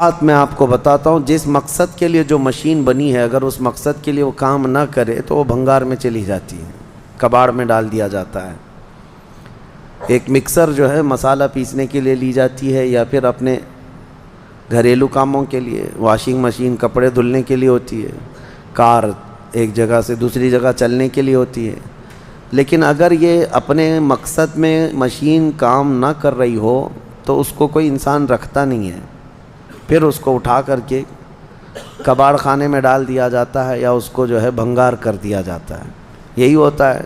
بات میں آپ کو بتاتا ہوں، جس مقصد کے لیے جو مشین بنی ہے اگر اس مقصد کے لیے وہ کام نہ کرے تو وہ بھنگار میں چلی جاتی ہے، کباڑ میں ڈال دیا جاتا ہے۔ ایک مکسر جو ہے مسالہ پیسنے کے لیے لی جاتی ہے، یا پھر اپنے گھریلو کاموں کے لیے، واشنگ مشین کپڑے دھلنے کے لیے ہوتی ہے، کار ایک جگہ سے دوسری جگہ چلنے کے لیے ہوتی ہے۔ لیکن اگر یہ اپنے مقصد میں مشین کام نہ کر رہی ہو تو اس کو کوئی انسان رکھتا نہیں ہے، پھر اس کو اٹھا کر کے کباڑ خانے میں ڈال دیا جاتا ہے، یا اس کو جو ہے بھنگار کر دیا جاتا ہے۔ یہی ہوتا ہے،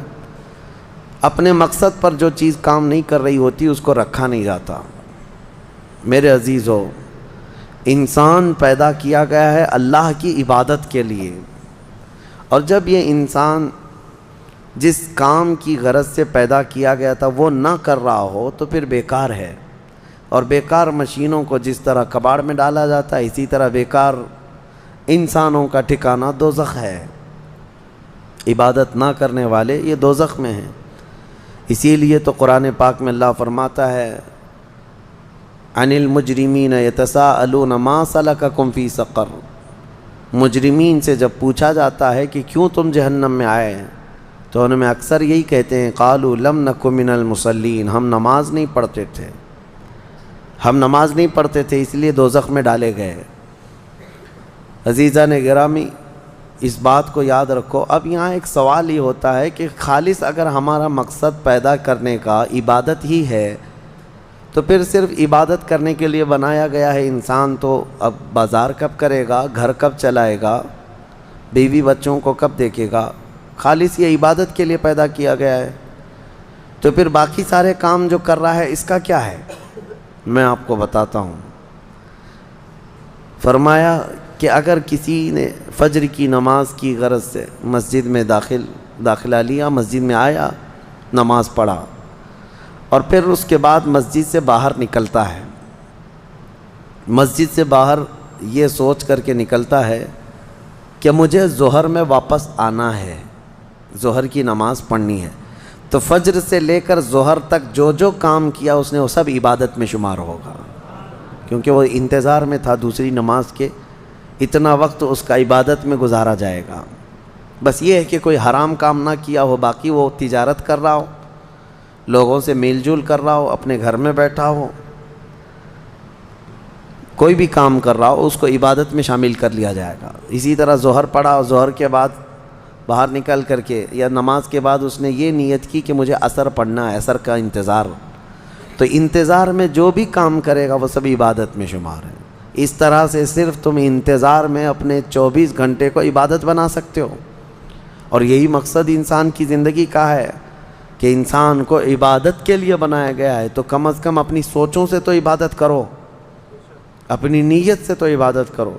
اپنے مقصد پر جو چیز کام نہیں کر رہی ہوتی اس کو رکھا نہیں جاتا۔ میرے عزیزو، انسان پیدا کیا گیا ہے اللہ کی عبادت کے لیے، اور جب یہ انسان جس کام کی غرض سے پیدا کیا گیا تھا وہ نہ کر رہا ہو تو پھر بیکار ہے۔ اور بیکار مشینوں کو جس طرح کباڑ میں ڈالا جاتا ہے، اسی طرح بیکار انسانوں کا ٹھکانہ دوزخ ہے۔ عبادت نہ کرنے والے یہ دوزخ میں ہیں۔ اسی لیے تو قرآن پاک میں اللہ فرماتا ہے، عن المجرمین یتساءلون ما سلککم فی سقر۔ مجرمین سے جب پوچھا جاتا ہے کہ کیوں تم جہنم میں آئے ہیں تو ان میں اکثر یہی کہتے ہیں، قالوا لم نک من المصلین، ہم نماز نہیں پڑھتے تھے، ہم نماز نہیں پڑھتے تھے اس لیے دوزخ میں ڈالے گئے۔ عزیزان گرامی، اس بات کو یاد رکھو۔ اب یہاں ایک سوال یہ ہوتا ہے کہ خالص اگر ہمارا مقصد پیدا کرنے کا عبادت ہی ہے تو پھر صرف عبادت کرنے کے لیے بنایا گیا ہے انسان، تو اب بازار کب کرے گا، گھر کب چلائے گا، بیوی بچوں کو کب دیکھے گا؟ خالص یہ عبادت کے لیے پیدا کیا گیا ہے، تو پھر باقی سارے کام جو کر رہا ہے اس کا کیا ہے؟ میں آپ کو بتاتا ہوں۔ فرمایا کہ اگر کسی نے فجر کی نماز کی غرض سے مسجد میں داخلہ لیا، مسجد میں آیا، نماز پڑھا، اور پھر اس کے بعد مسجد سے باہر نکلتا ہے، مسجد سے باہر یہ سوچ کر کے نکلتا ہے کہ مجھے ظہر میں واپس آنا ہے، ظہر کی نماز پڑھنی ہے، تو فجر سے لے کر ظہر تک جو جو کام کیا اس نے وہ سب عبادت میں شمار ہوگا، کیونکہ وہ انتظار میں تھا دوسری نماز کے، اتنا وقت اس کا عبادت میں گزارا جائے گا۔ بس یہ ہے کہ کوئی حرام کام نہ کیا ہو، باقی وہ تجارت کر رہا ہو، لوگوں سے میل جول کر رہا ہو، اپنے گھر میں بیٹھا ہو، کوئی بھی کام کر رہا ہو، اس کو عبادت میں شامل کر لیا جائے گا۔ اسی طرح ظہر پڑھا، اور ظہر کے بعد باہر نکل کر کے یا نماز کے بعد اس نے یہ نیت کی کہ مجھے عصر پڑھنا ہے، عصر کا انتظار، تو انتظار میں جو بھی کام کرے گا وہ سب عبادت میں شمار ہے۔ اس طرح سے صرف تم انتظار میں اپنے 24 گھنٹے کو عبادت بنا سکتے ہو، اور یہی مقصد انسان کی زندگی کا ہے کہ انسان کو عبادت کے لیے بنایا گیا ہے، تو کم از کم اپنی سوچوں سے تو عبادت کرو، اپنی نیت سے تو عبادت کرو۔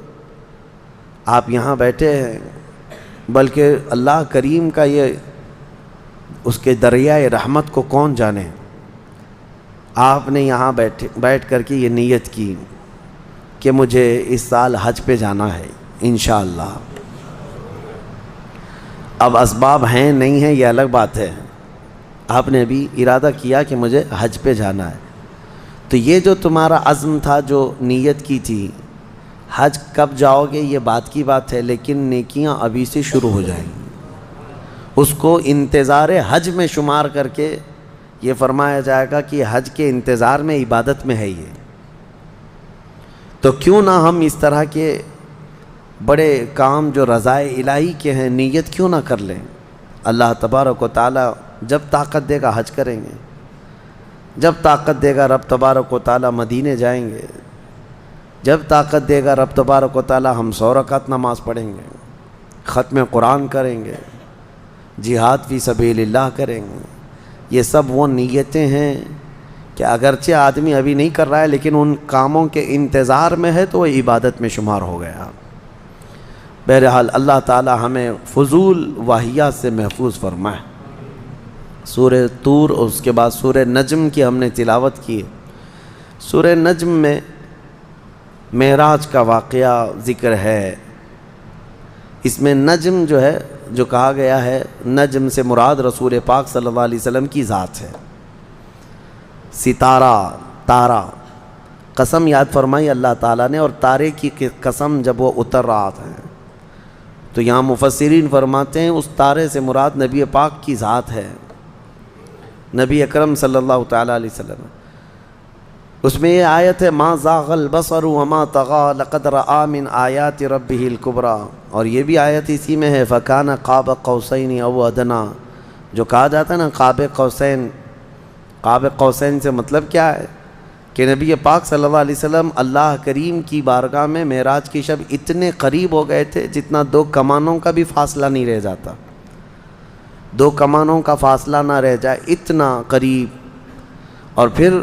آپ یہاں بیٹھے ہیں، بلکہ اللہ کریم کا یہ اس کے دریائے رحمت کو کون جانے، آپ نے یہاں بیٹھ کر کے یہ نیت کی کہ مجھے اس سال حج پہ جانا ہے انشاءاللہ۔ اب اسباب ہیں نہیں ہیں یہ الگ بات ہے، آپ نے ابھی ارادہ کیا کہ مجھے حج پہ جانا ہے، تو یہ جو تمہارا عزم تھا، جو نیت کی تھی، حج کب جاؤ گے یہ بات کی بات ہے، لیکن نیکیاں ابھی سے شروع ہو جائیں گی۔ اس کو انتظار حج میں شمار کر کے یہ فرمایا جائے گا کہ حج کے انتظار میں عبادت میں ہے یہ۔ تو کیوں نہ ہم اس طرح کے بڑے کام جو رضائے الہی کے ہیں نیت کیوں نہ کر لیں؟ اللہ تبارک و تعالیٰ جب طاقت دے گا حج کریں گے، جب طاقت دے گا رب تبارک و تعالیٰ مدینے جائیں گے، جب طاقت دے گا رب تبارک و تعالیٰ ہم 100 رکعت نماز پڑھیں گے، ختم قرآن کریں گے، جہاد فی سبیل اللہ کریں گے۔ یہ سب وہ نیتیں ہیں کہ اگرچہ آدمی ابھی نہیں کر رہا ہے لیکن ان کاموں کے انتظار میں ہے تو وہ عبادت میں شمار ہو گیا۔ بہرحال اللہ تعالی ہمیں فضول واہیات سے محفوظ فرمائے۔ سورہ طور اور اس کے بعد سورہ نجم کی ہم نے تلاوت کی۔ سورہ نجم میں معراج کا واقعہ ذکر ہے۔ اس میں نجم جو ہے، جو کہا گیا ہے، نجم سے مراد رسول پاک صلی اللہ علیہ وسلم کی ذات ہے۔ ستارہ، تارہ، قسم یاد فرمائی اللہ تعالیٰ نے، اور تارے کی قسم جب وہ اتر رہا تھا. تو یہاں مفسرین فرماتے ہیں اس تارے سے مراد نبی پاک کی ذات ہے، نبی اکرم صلی اللہ تعالیٰ علیہ وسلم. اس میں یہ آیت ہے ما زاغ البصر وما طغى لقد رأى من آیات ربه الکبریٰ، اور یہ بھی آیت اسی میں ہے فکان قاب قوسین او ادنیٰ. جو کہا جاتا ہے نا قاب قوسین، قاب قوسین سے مطلب کیا ہے کہ نبی پاک صلی اللہ علیہ وسلم اللہ کریم کی بارگاہ میں معراج کی شب اتنے قریب ہو گئے تھے جتنا 2 کمانوں کا بھی فاصلہ نہیں رہ جاتا، 2 کمانوں کا فاصلہ نہ رہ جائے، اتنا قریب. اور پھر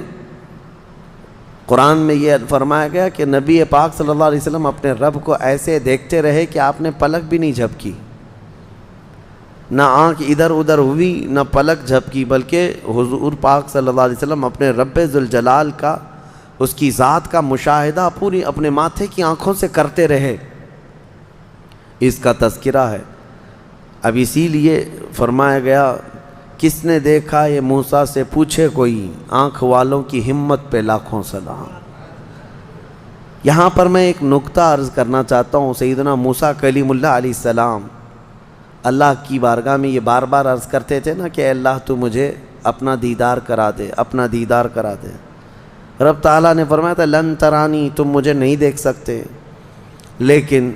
قرآن میں یہ فرمایا گیا کہ نبی پاک صلی اللہ علیہ وسلم اپنے رب کو ایسے دیکھتے رہے کہ آپ نے پلک بھی نہیں جھپکی، نہ آنکھ ادھر ادھر ہوئی نہ پلک جھپکی، بلکہ حضور پاک صلی اللہ علیہ وسلم اپنے رب ذوالجلال کا، اس کی ذات کا مشاہدہ پوری اپنے ماتھے کی آنکھوں سے کرتے رہے. اس کا تذکرہ ہے. اب اسی لیے فرمایا گیا کس نے دیکھا یہ موسیٰ سے پوچھے کوئی، آنکھ والوں کی ہمت پہ لاکھوں سلام. یہاں پر میں ایک نکتہ عرض کرنا چاہتا ہوں. سیدنا موسیٰ کلیم اللہ علیہ السلام اللہ کی بارگاہ میں یہ بار بار عرض کرتے تھے نا کہ اے اللہ تو مجھے اپنا دیدار کرا دے، اپنا دیدار کرا دے. رب تعالیٰ نے فرمایا تھا لن ترانی، تم مجھے نہیں دیکھ سکتے. لیکن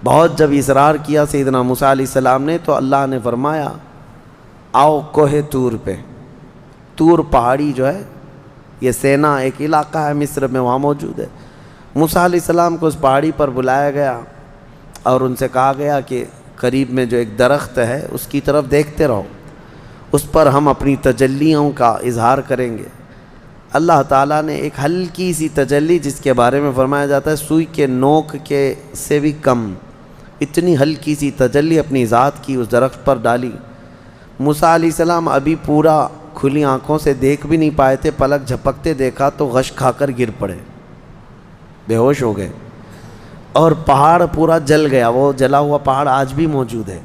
بہت جب اصرار کیا سیدنا موسیٰ علیہ السلام نے تو اللہ نے فرمایا آؤ کوہ طور پہ. طور پہاڑی جو ہے یہ سینا ایک علاقہ ہے مصر میں، وہاں موجود ہے. موسیٰ علیہ السلام کو اس پہاڑی پر بلایا گیا اور ان سے کہا گیا کہ قریب میں جو ایک درخت ہے اس کی طرف دیکھتے رہو، اس پر ہم اپنی تجلیوں کا اظہار کریں گے. اللہ تعالیٰ نے ایک ہلکی سی تجلی جس کے بارے میں فرمایا جاتا ہے سوئی کے نوک کے سے بھی کم، اتنی ہلکی سی تجلی اپنی ذات کی اس درخت پر ڈالی. موسیٰ علیہ السلام ابھی پورا کھلی آنکھوں سے دیکھ بھی نہیں پائے تھے، پلک جھپکتے دیکھا تو غش کھا کر گر پڑے، بے ہوش ہو گئے، اور پہاڑ پورا جل گیا. وہ جلا ہوا پہاڑ آج بھی موجود ہے،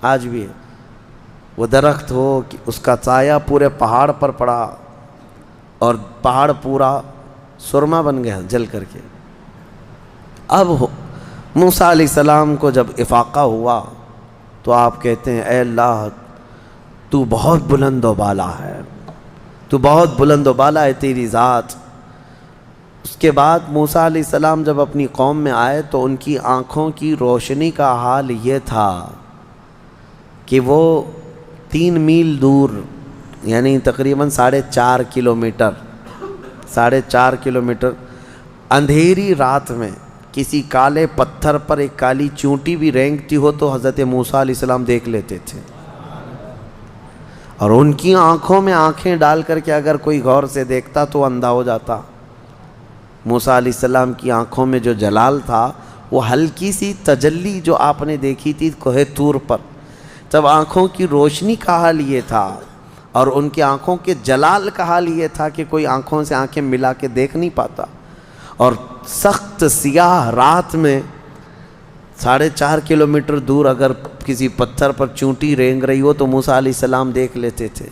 آج بھی ہے. وہ درخت ہو کہ اس کا سایہ پورے پہاڑ پر پڑا اور پہاڑ پورا سرما بن گیا جل کر کے. اب موسیٰ علیہ السلام کو جب افاقہ ہوا تو آپ کہتے ہیں اے اللہ تو بہت بلند و بالا ہے، تو بہت بلند و بالا ہے تیری ذات. اس کے بعد موسیٰ علیہ السلام جب اپنی قوم میں آئے تو ان کی آنکھوں کی روشنی کا حال یہ تھا کہ وہ 3 میل دور یعنی تقریباً 4.5 کلومیٹر 4.5 کلومیٹر اندھیری رات میں کسی کالے پتھر پر ایک کالی چونٹی بھی رینگتی ہو تو حضرت موسیٰ علیہ السلام دیکھ لیتے تھے. اور ان کی آنکھوں میں آنکھیں ڈال کر کے اگر کوئی غور سے دیکھتا تو اندھا ہو جاتا. موسیٰ علیہ السلام کی آنکھوں میں جو جلال تھا وہ ہلکی سی تجلی جو آپ نے دیکھی تھی کوہ طور پر، جب آنکھوں کی روشنی کا حال یہ تھا اور ان کی آنکھوں کے جلال کا حال یہ تھا کہ کوئی آنکھوں سے آنکھیں ملا کے دیکھ نہیں پاتا. اور سخت سیاہ رات میں 4.5 کلومیٹر دور اگر کسی پتھر پر چونٹی رینگ رہی ہو تو موسیٰ علیہ السلام دیکھ لیتے تھے.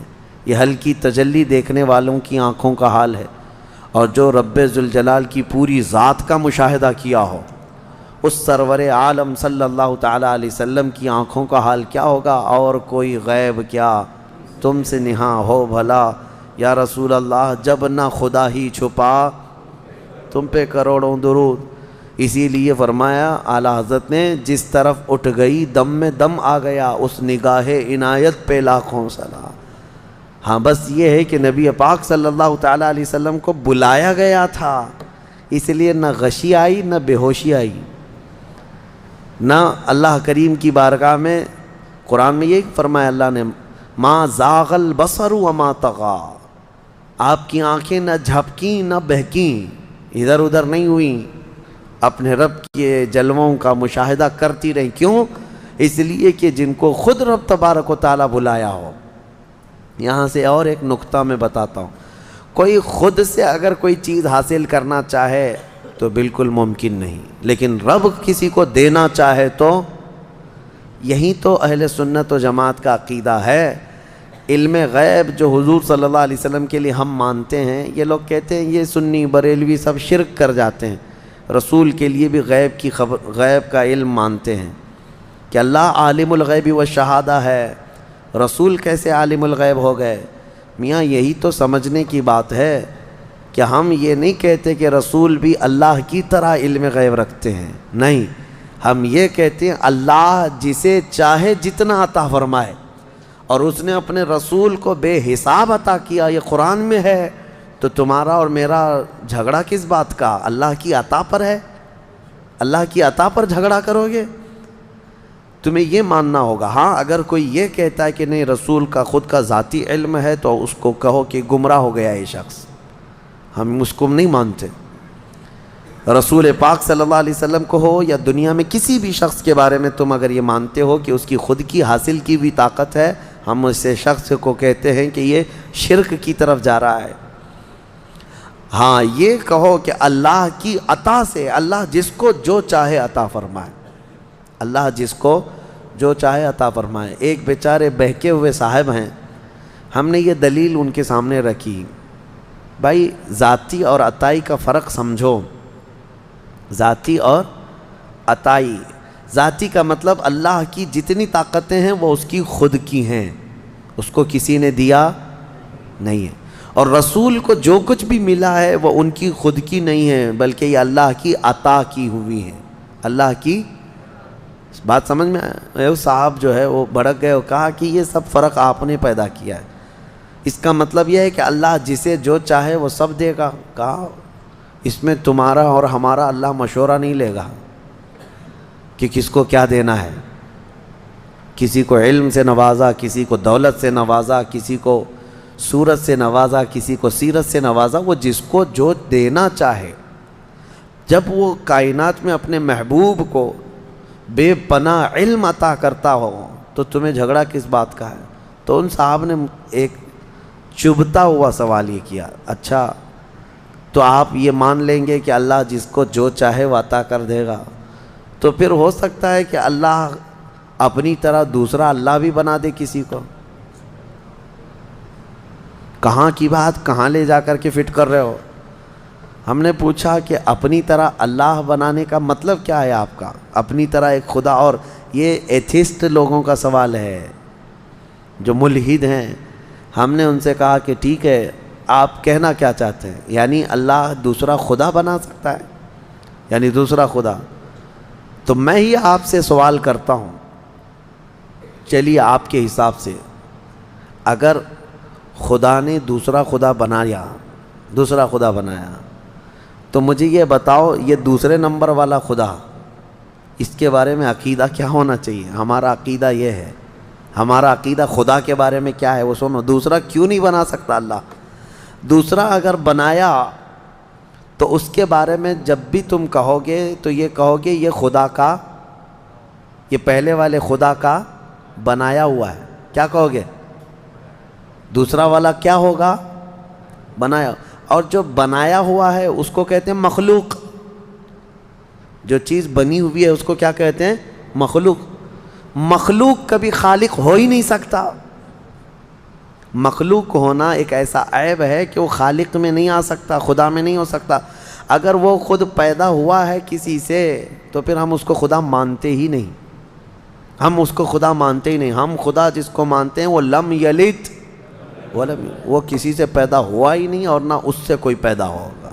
یہ ہلکی تجلی دیکھنے والوں کی آنکھوں کا حال ہے. اور جو رب ذوالجلال کی پوری ذات کا مشاہدہ کیا ہو اس سرور عالم صلی اللہ تعالیٰ علیہ وسلم کی آنکھوں کا حال کیا ہوگا. اور کوئی غیب کیا تم سے نہاں ہو بھلا یا رسول اللہ، جب نہ خدا ہی چھپا تم پہ کروڑوں درود. اسی لیے فرمایا اعلیٰ حضرت نے جس طرف اٹھ گئی دم میں دم آ گیا، اس نگاہ عنایت پہ لاکھوں سلام. ہاں بس یہ ہے کہ نبی پاک صلی اللہ تعالیٰ علیہ وسلم کو بلایا گیا تھا، اس لیے نہ غشی آئی نہ بے ہوشی آئی، نہ اللہ کریم کی بارگاہ میں. قرآن میں یہ فرمایا اللہ نے ما زاغ البصر وما طغى، آپ کی آنکھیں نہ جھپکیں نہ بہکیں، ادھر ادھر نہیں ہوئیں، اپنے رب کے جلووں کا مشاہدہ کرتی رہیں. کیوں؟ اس لیے کہ جن کو خود رب تبارک و تعالیٰ بلایا ہو. یہاں سے اور ایک نقطہ میں بتاتا ہوں، کوئی خود سے اگر کوئی چیز حاصل کرنا چاہے تو بالکل ممکن نہیں، لیکن رب کسی کو دینا چاہے تو یہی تو اہل سنت و جماعت کا عقیدہ ہے علم غیب جو حضور صلی اللہ علیہ وسلم کے لیے ہم مانتے ہیں، یہ لوگ کہتے ہیں یہ سنی بریلوی سب شرک کر جاتے ہیں، رسول کے لیے بھی غیب کی خبر، غیب کا علم مانتے ہیں کہ اللہ عالم الغیب والشہادہ ہے، رسول کیسے عالم الغیب ہو گئے؟ میاں یہی تو سمجھنے کی بات ہے کہ ہم یہ نہیں کہتے کہ رسول بھی اللہ کی طرح علم غیب رکھتے ہیں، نہیں، ہم یہ کہتے ہیں اللہ جسے چاہے جتنا عطا فرمائے، اور اس نے اپنے رسول کو بے حساب عطا کیا، یہ قرآن میں ہے، تو تمہارا اور میرا جھگڑا کس بات کا؟ اللہ کی عطا پر ہے، اللہ کی عطا پر جھگڑا کرو گے؟ تمہیں یہ ماننا ہوگا۔ ہاں اگر کوئی یہ کہتا ہے کہ نہیں رسول کا خود کا ذاتی علم ہے تو اس کو کہو کہ گمراہ ہو گیا یہ شخص، ہم اس کو نہیں مانتے۔ رسول پاک صلی اللہ علیہ وسلم کو ہو یا دنیا میں کسی بھی شخص کے بارے میں تم اگر یہ مانتے ہو کہ اس کی خود کی حاصل کی بھی طاقت ہے، ہم اسے شخص کو کہتے ہیں کہ یہ شرک کی طرف جا رہا ہے۔ ہاں یہ کہو کہ اللہ کی عطا سے، اللہ جس کو جو چاہے عطا فرمائے، اللہ جس کو جو چاہے عطا فرمائے۔ ایک بیچارے بہکے ہوئے صاحب ہیں، ہم نے یہ دلیل ان کے سامنے رکھی، بھائی ذاتی اور عطائی کا فرق سمجھو، ذاتی اور عطائی۔ ذاتی کا مطلب اللہ کی جتنی طاقتیں ہیں وہ اس کی خود کی ہیں، اس کو کسی نے دیا نہیں ہے، اور رسول کو جو کچھ بھی ملا ہے وہ ان کی خود کی نہیں ہے بلکہ یہ اللہ کی عطا کی ہوئی ہیں، اللہ کی۔ بات سمجھ میں آئے؟ صاحب جو ہے وہ بھڑک گئے اور کہا کہ یہ سب فرق آپ نے پیدا کیا ہے، اس کا مطلب یہ ہے کہ اللہ جسے جو چاہے وہ سب دے گا۔ کہا اس میں تمہارا اور ہمارا اللہ مشورہ نہیں لے گا کہ کس کو کیا دینا ہے، کسی کو علم سے نوازا، کسی کو دولت سے نوازا، کسی کو صورت سے نوازا، کسی کو سیرت سے نوازا، وہ جس کو جو دینا چاہے۔ جب وہ کائنات میں اپنے محبوب کو بے پناہ علم عطا کرتا ہو تو تمہیں جھگڑا کس بات کا ہے؟ تو ان صاحب نے ایک چبھتا ہوا سوال یہ کیا، اچھا تو آپ یہ مان لیں گے کہ اللہ جس کو جو چاہے وہ عطا کر دے گا، تو پھر ہو سکتا ہے کہ اللہ اپنی طرح دوسرا اللہ بھی بنا دے کسی کو؟ کہاں کی بات کہاں لے جا کر کے فٹ کر رہے ہو؟ ہم نے پوچھا کہ اپنی طرح اللہ بنانے کا مطلب کیا ہے آپ کا؟ اپنی طرح ایک خدا، اور یہ ایتھسٹ لوگوں کا سوال ہے جو ملحد ہیں۔ ہم نے ان سے کہا کہ ٹھیک ہے، آپ کہنا کیا چاہتے ہیں؟ یعنی اللہ دوسرا خدا بنا سکتا ہے؟ یعنی دوسرا خدا؟ تو میں ہی آپ سے سوال کرتا ہوں، چلیے آپ کے حساب سے اگر خدا نے دوسرا خدا بنایا، دوسرا خدا بنایا، تو مجھے یہ بتاؤ یہ دوسرے نمبر والا خدا، اس کے بارے میں عقیدہ کیا ہونا چاہیے؟ ہمارا عقیدہ یہ ہے، ہمارا عقیدہ خدا کے بارے میں کیا ہے وہ سنو۔ دوسرا کیوں نہیں بنا سکتا اللہ؟ دوسرا اگر بنایا تو اس کے بارے میں جب بھی تم کہو گے تو یہ کہو گے یہ خدا کا، یہ پہلے والے خدا کا بنایا ہوا ہے، کیا کہو گے؟ دوسرا والا کیا ہوگا؟ بنایا۔ اور جو بنایا ہوا ہے اس کو کہتے ہیں مخلوق، جو چیز بنی ہوئی ہے اس کو کیا کہتے ہیں؟ مخلوق۔ مخلوق کبھی خالق ہو ہی نہیں سکتا۔ مخلوق ہونا ایک ایسا عیب ہے کہ وہ خالق میں نہیں آ سکتا، خدا میں نہیں ہو سکتا۔ اگر وہ خود پیدا ہوا ہے کسی سے تو پھر ہم اس کو خدا مانتے ہی نہیں، ہم اس کو خدا مانتے ہی نہیں۔ ہم خدا جس کو مانتے ہیں وہ لم یلد ولم، وہ کسی سے پیدا ہوا ہی نہیں اور نہ اس سے کوئی پیدا ہوگا۔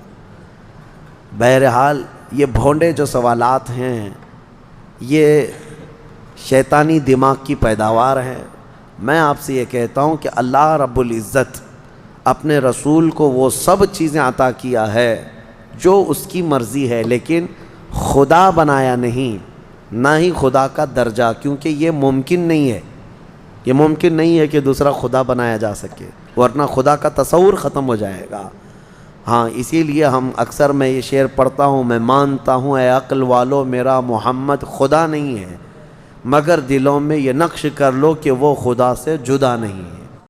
بہرحال یہ بھونڈے جو سوالات ہیں یہ شیطانی دماغ کی پیداوار ہے۔ میں آپ سے یہ کہتا ہوں کہ اللہ رب العزت اپنے رسول کو وہ سب چیزیں عطا کیا ہے جو اس کی مرضی ہے، لیکن خدا بنایا نہیں، نہ ہی خدا کا درجہ، کیونکہ یہ ممکن نہیں ہے، یہ ممکن نہیں ہے کہ دوسرا خدا بنایا جا سکے، ورنہ خدا کا تصور ختم ہو جائے گا۔ ہاں اسی لیے ہم اکثر میں یہ شعر پڑھتا ہوں، میں مانتا ہوں اے عقل والو میرا محمد خدا نہیں ہے، مگر دلوں میں یہ نقش کر لو کہ وہ خدا سے جدا نہیں ہے۔